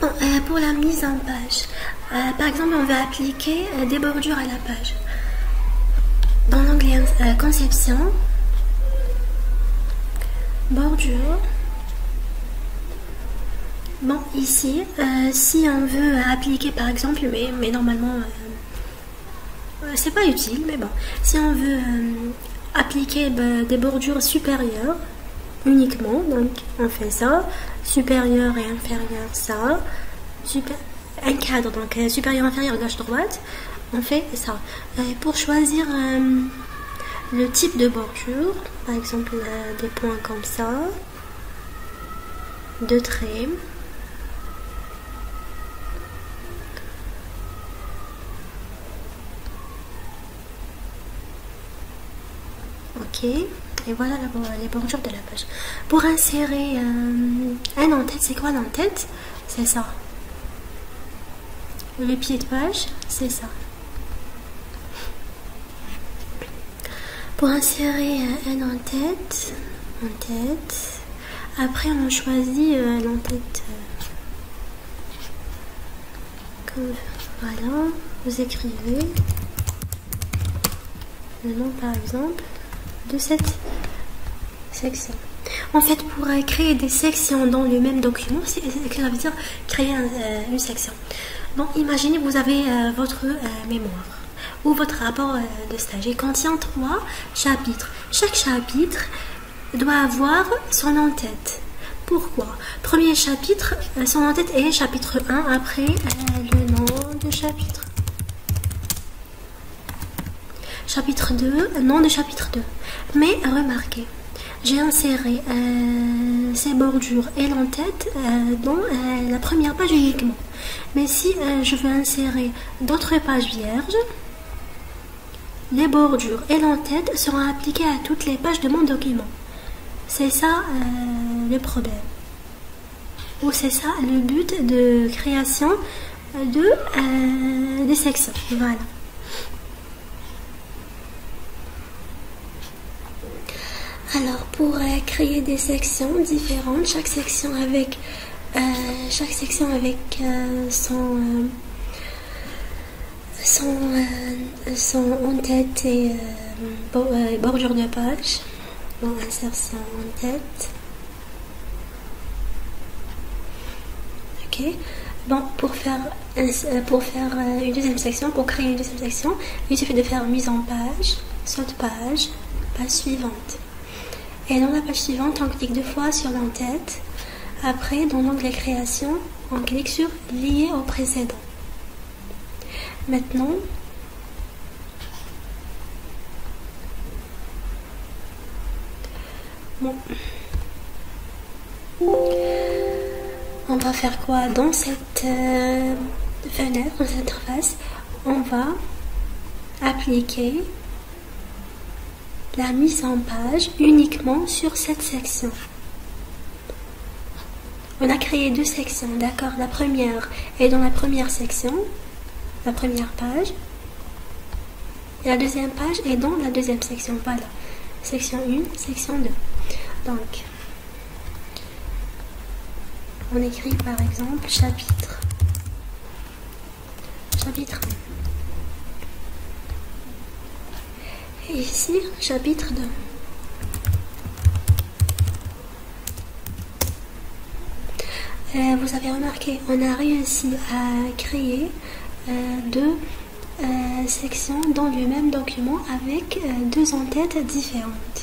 Bon, pour la mise en page, par exemple, on va appliquer des bordures à la page. Dans l'onglet conception, bordure. Bon, ici, si on veut appliquer par exemple, mais normalement, c'est pas utile, mais bon, si on veut appliquer des bordures supérieures uniquement, donc on fait ça, supérieur et inférieur, ça, un cadre, donc supérieur, inférieur, gauche, droite, on fait ça. Pour choisir le type de bordure, par exemple des points comme ça, deux traits. Ok, et voilà les bordures de la page. Pour insérer un en-tête, c'est quoi l'en-tête? C'est ça. Le pied de page, c'est ça. Pour insérer un en-tête, après on choisit l'en-tête. Voilà, vous écrivez le nom par exemple de cette section. En fait, pour créer des sections dans le même document, ça veut dire créer une section. Bon, imaginez vous avez votre mémoire ou votre rapport de stage. Il contient 3 chapitres. Chaque chapitre doit avoir son en-tête. Pourquoi? Premier chapitre, son en-tête est chapitre 1, après le nom de chapitre. Chapitre 2, nom de chapitre 2. Mais remarquez, j'ai inséré ces bordures et l'en-tête dans la première page uniquement. Mais si je veux insérer d'autres pages vierges, les bordures et l'en-tête seront appliquées à toutes les pages de mon document. C'est ça le problème. Ou c'est ça le but de création des sections. Voilà. Alors, pour créer des sections différentes, chaque section avec son en-tête et bordure de page. Bon, insertion en-tête. Ok. Bon, pour faire une deuxième section, pour créer une deuxième section, il suffit de faire mise en page, saute page, page suivante. Et dans la page suivante, on clique 2 fois sur l'en-tête. Après, dans l'onglet création, on clique sur lier au précédent. Maintenant, bon, on va faire quoi dans cette fenêtre, dans cette interface? On va appliquer la mise en page uniquement sur cette section. On a créé 2 sections, d'accord? La première est dans la première section, la première page, et la deuxième page est dans la deuxième section. Voilà, section 1, section 2. Donc, on écrit par exemple chapitre 1. Et ici, chapitre 2. Vous avez remarqué, on a réussi à créer 2 sections dans le même document avec 2 en-têtes différentes.